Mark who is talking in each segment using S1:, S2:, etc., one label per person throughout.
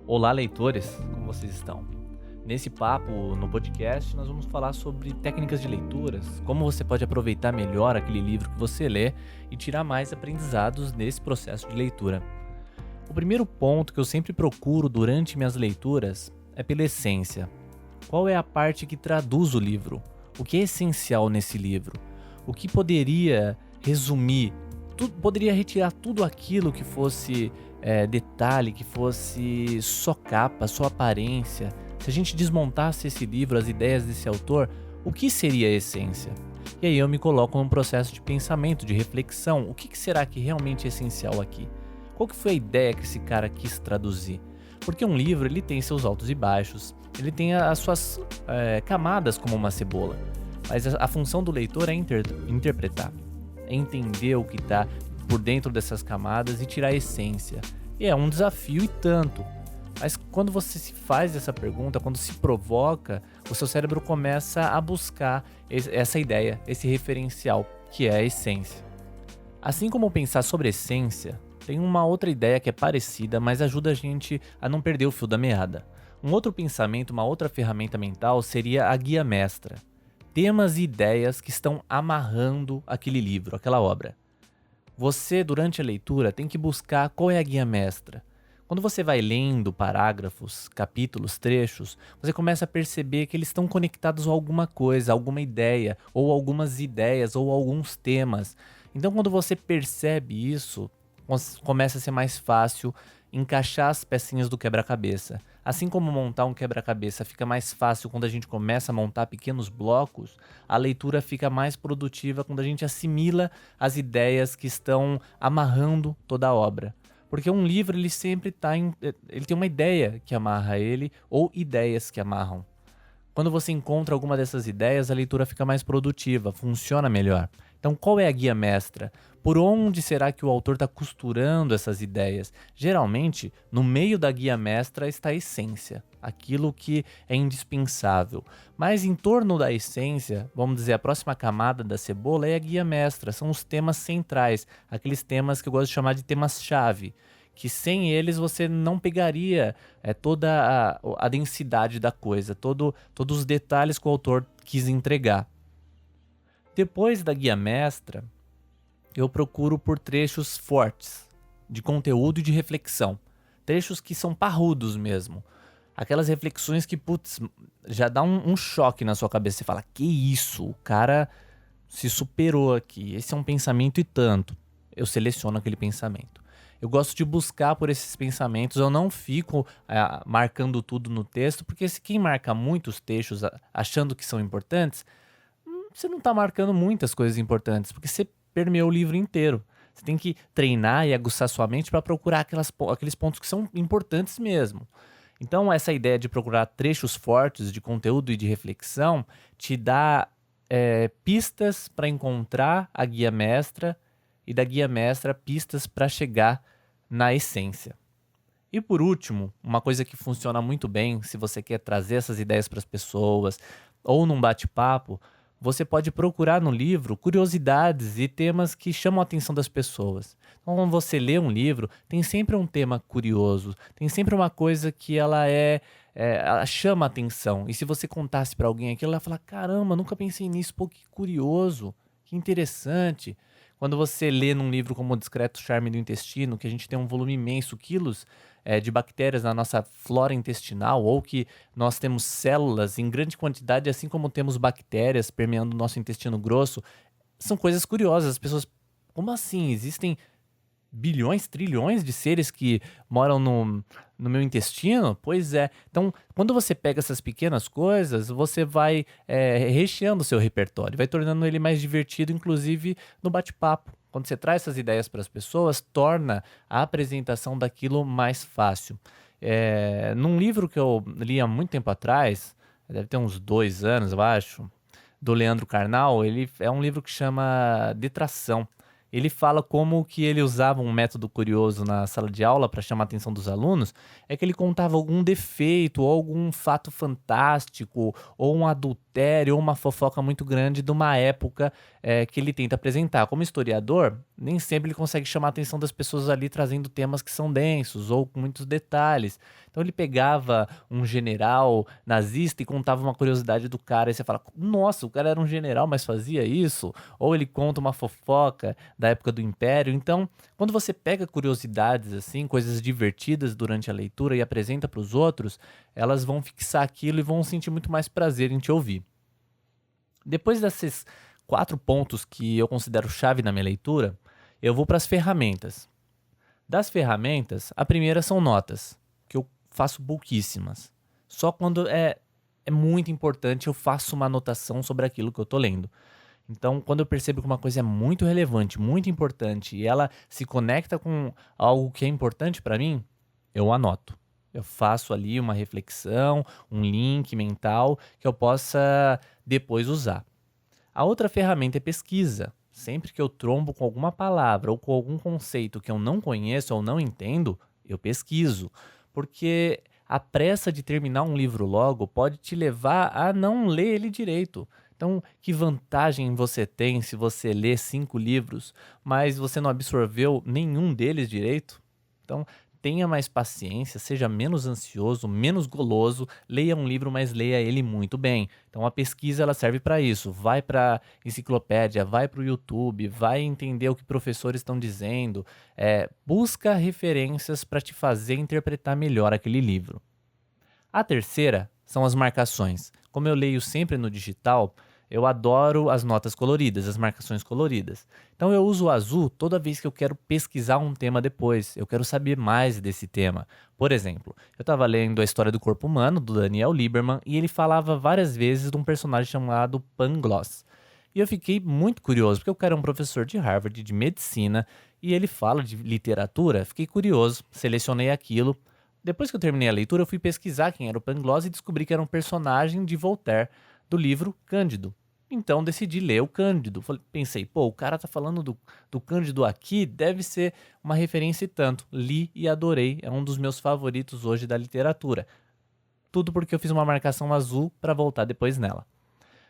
S1: Olá, leitores, como vocês estão? Nesse papo, no podcast, nós vamos falar sobre técnicas de leituras, como você pode aproveitar melhor aquele livro que você lê e tirar mais aprendizados nesse processo de leitura. O primeiro ponto que eu sempre procuro durante minhas leituras é pela essência. Qual é a parte que traduz o livro? O que é essencial nesse livro? O que poderia resumir? Poderia retirar tudo aquilo que fosse detalhe, que fosse só capa, só aparência. Se a gente desmontasse esse livro, as ideias desse autor, o que seria a essência? E aí eu me coloco num processo de pensamento, de reflexão. O que será que realmente é essencial aqui? Qual que foi a ideia que esse cara quis traduzir? Porque um livro ele tem seus altos e baixos, ele tem as suas camadas como uma cebola. Mas a função do leitor é interpretar, é entender o que está por dentro dessas camadas e tirar a essência. E é um desafio e tanto. Mas quando você se faz essa pergunta, quando se provoca, o seu cérebro começa a buscar essa ideia, esse referencial, que é a essência. Assim como pensar sobre essência, tem uma outra ideia que é parecida, mas ajuda a gente a não perder o fio da meada. Um outro pensamento, uma outra ferramenta mental seria a guia mestra. Temas e ideias que estão amarrando aquele livro, aquela obra. Você, durante a leitura, tem que buscar qual é a guia mestra. Quando você vai lendo parágrafos, capítulos, trechos, você começa a perceber que eles estão conectados a alguma coisa, a alguma ideia, ou algumas ideias, ou alguns temas. Então, quando você percebe isso, começa a ser mais fácil encaixar as pecinhas do quebra-cabeça. Assim como montar um quebra-cabeça fica mais fácil quando a gente começa a montar pequenos blocos, a leitura fica mais produtiva quando a gente assimila as ideias que estão amarrando toda a obra. Porque um livro ele sempre ele tem uma ideia que amarra ele ou ideias que amarram. Quando você encontra alguma dessas ideias, a leitura fica mais produtiva, funciona melhor. Então, qual é a guia mestra? Por onde será que o autor está costurando essas ideias? Geralmente, no meio da guia mestra está a essência, aquilo que é indispensável. Mas em torno da essência, vamos dizer, a próxima camada da cebola é a guia mestra, são os temas centrais, aqueles temas que eu gosto de chamar de temas-chave, que sem eles você não pegaria toda a densidade da coisa, todos os detalhes que o autor quis entregar. Depois da guia mestra, eu procuro por trechos fortes, de conteúdo e de reflexão. Trechos que são parrudos mesmo. Aquelas reflexões que, já dá um choque na sua cabeça. Você fala, que isso? O cara se superou aqui. Esse é um pensamento e tanto. Eu seleciono aquele pensamento. Eu gosto de buscar por esses pensamentos. Eu não fico marcando tudo no texto, porque quem marca muitos textos achando que são importantes, você não está marcando muitas coisas importantes, porque você permeou o livro inteiro. Você tem que treinar e aguçar sua mente para procurar aqueles pontos que são importantes mesmo. Então, essa ideia de procurar trechos fortes de conteúdo e de reflexão te dá pistas para encontrar a guia mestra e da guia mestra pistas para chegar na essência. E por último, uma coisa que funciona muito bem se você quer trazer essas ideias para as pessoas ou num bate-papo, você pode procurar no livro curiosidades e temas que chamam a atenção das pessoas. Então, quando você lê um livro, tem sempre um tema curioso, tem sempre uma coisa que ela chama a atenção. E se você contasse para alguém aquilo, ela vai falar, caramba, nunca pensei nisso, pô, que curioso, que interessante. Quando você lê num livro como O Discreto Charme do Intestino, que a gente tem um volume imenso, quilos de bactérias na nossa flora intestinal, ou que nós temos células em grande quantidade, assim como temos bactérias permeando o nosso intestino grosso, são coisas curiosas. As pessoas, como assim? Existem bilhões, trilhões de seres que moram no meu intestino? Pois é. Então, quando você pega essas pequenas coisas, você vai recheando o seu repertório, vai tornando ele mais divertido, inclusive no bate-papo. Quando você traz essas ideias para as pessoas, torna a apresentação daquilo mais fácil. Num livro que eu li há muito tempo atrás, deve ter uns 2 anos, eu acho, do Leandro Carnal, ele é um livro que chama Detração. Ele fala como que ele usava um método curioso na sala de aula para chamar a atenção dos alunos, é que ele contava algum defeito, ou algum fato fantástico, ou um adultério, ou uma fofoca muito grande de uma época que ele tenta apresentar. Como historiador, nem sempre ele consegue chamar a atenção das pessoas ali trazendo temas que são densos ou com muitos detalhes. Então ele pegava um general nazista e contava uma curiosidade do cara, e você fala, nossa, o cara era um general, mas fazia isso? Ou ele conta uma fofoca da época do Império. Então, quando você pega curiosidades assim, coisas divertidas durante a leitura e apresenta para os outros, elas vão fixar aquilo e vão sentir muito mais prazer em te ouvir. Depois desses 4 pontos que eu considero chave na minha leitura, eu vou para as ferramentas. Das ferramentas, a primeira são notas, que eu faço pouquíssimas. Só quando é muito importante eu faço uma anotação sobre aquilo que eu estou lendo. Então, quando eu percebo que uma coisa é muito relevante, muito importante, e ela se conecta com algo que é importante para mim, eu anoto. Eu faço ali uma reflexão, um link mental que eu possa depois usar. A outra ferramenta é pesquisa. Sempre que eu trombo com alguma palavra ou com algum conceito que eu não conheço ou não entendo, eu pesquiso. Porque a pressa de terminar um livro logo pode te levar a não ler ele direito. Então, que vantagem você tem se você lê 5 livros, mas você não absorveu nenhum deles direito? Então, tenha mais paciência, seja menos ansioso, menos goloso, leia um livro, mas leia ele muito bem. Então a pesquisa ela serve para isso. Vai para enciclopédia, vai para o YouTube, vai entender o que professores estão dizendo, busca referências para te fazer interpretar melhor aquele livro. A terceira são as marcações. Como eu leio sempre no digital, eu adoro as notas coloridas, as marcações coloridas. Então eu uso o azul toda vez que eu quero pesquisar um tema depois, eu quero saber mais desse tema. Por exemplo, eu estava lendo A História do Corpo Humano, do Daniel Lieberman, e ele falava várias vezes de um personagem chamado Pangloss. E eu fiquei muito curioso, porque o cara é um professor de Harvard, de medicina, e ele fala de literatura, fiquei curioso, selecionei aquilo. Depois que eu terminei a leitura, eu fui pesquisar quem era o Pangloss e descobri que era um personagem de Voltaire, do livro Cândido. Então decidi ler o Cândido. Pensei, pô, o cara tá falando do Cândido aqui, deve ser uma referência e tanto. Li e adorei, é um dos meus favoritos hoje da literatura. Tudo porque eu fiz uma marcação azul para voltar depois nela.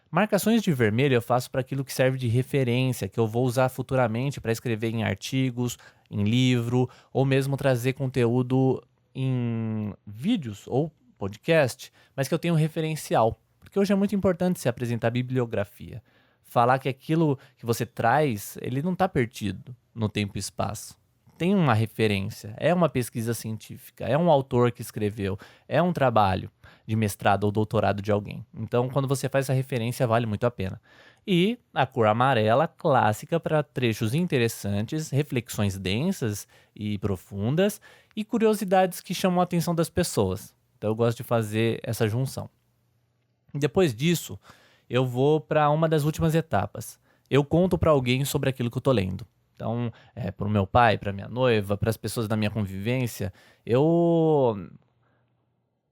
S1: Marcações de vermelho eu faço para aquilo que serve de referência, que eu vou usar futuramente para escrever em artigos, em livro, ou mesmo trazer conteúdo em vídeos ou podcast, mas que eu tenho um referencial. Porque hoje é muito importante se apresentar bibliografia. Falar que aquilo que você traz, ele não está perdido no tempo e espaço. Tem uma referência, é uma pesquisa científica, é um autor que escreveu, é um trabalho de mestrado ou doutorado de alguém. Então, quando você faz essa referência, vale muito a pena. E a cor amarela, clássica para trechos interessantes, reflexões densas e profundas e curiosidades que chamam a atenção das pessoas. Então, eu gosto de fazer essa junção. Depois disso, eu vou para uma das últimas etapas. Eu conto para alguém sobre aquilo que eu tô lendo. Então, para o meu pai, para minha noiva, para as pessoas da minha convivência, eu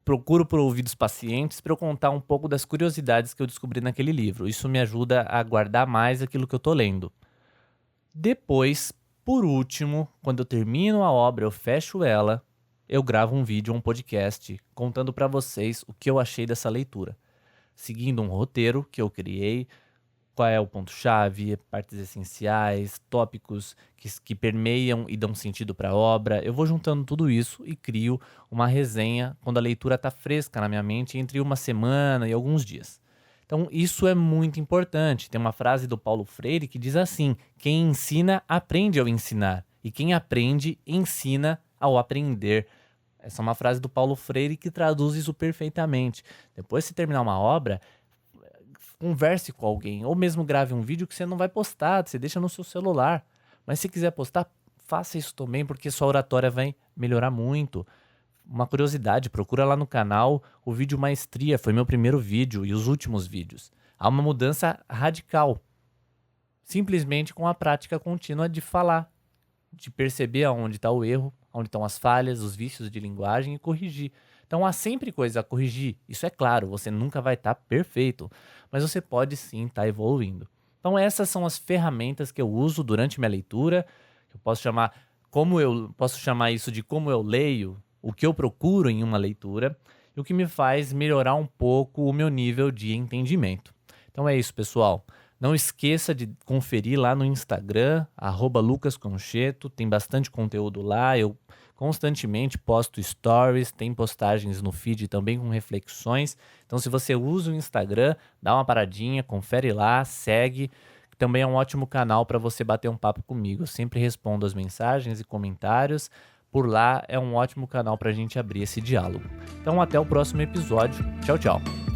S1: procuro por ouvidos pacientes para eu contar um pouco das curiosidades que eu descobri naquele livro. Isso me ajuda a guardar mais aquilo que eu tô lendo. Depois, por último, quando eu termino a obra, eu fecho ela, eu gravo um vídeo, um podcast, contando para vocês o que eu achei dessa leitura, seguindo um roteiro que eu criei, qual é o ponto-chave, partes essenciais, tópicos que permeiam e dão sentido para a obra. Eu vou juntando tudo isso e crio uma resenha quando a leitura está fresca na minha mente entre uma semana e alguns dias. Então isso é muito importante. Tem uma frase do Paulo Freire que diz assim: quem ensina, aprende ao ensinar. E quem aprende, ensina ao aprender. Essa é uma frase do Paulo Freire que traduz isso perfeitamente. Depois de você terminar uma obra, converse com alguém, ou mesmo grave um vídeo que você não vai postar, você deixa no seu celular. Mas se quiser postar, faça isso também, porque sua oratória vai melhorar muito. Uma curiosidade, procura lá no canal o vídeo Maestria, foi meu primeiro vídeo e os últimos vídeos. Há uma mudança radical, simplesmente com a prática contínua de falar, de perceber aonde está o erro, onde estão as falhas, os vícios de linguagem e corrigir. Então há sempre coisa a corrigir, isso é claro, você nunca vai estar perfeito, mas você pode sim estar evoluindo. Então essas são as ferramentas que eu uso durante minha leitura, eu posso chamar isso de como eu leio, o que eu procuro em uma leitura, e o que me faz melhorar um pouco o meu nível de entendimento. Então é isso, pessoal. Não esqueça de conferir lá no Instagram, @lucasconcheto, tem bastante conteúdo lá, eu constantemente posto stories, tem postagens no feed também com reflexões. Então, se você usa o Instagram, dá uma paradinha, confere lá, segue. Também é um ótimo canal para você bater um papo comigo. Eu sempre respondo as mensagens e comentários. Por lá é um ótimo canal para a gente abrir esse diálogo. Então, até o próximo episódio. Tchau, tchau.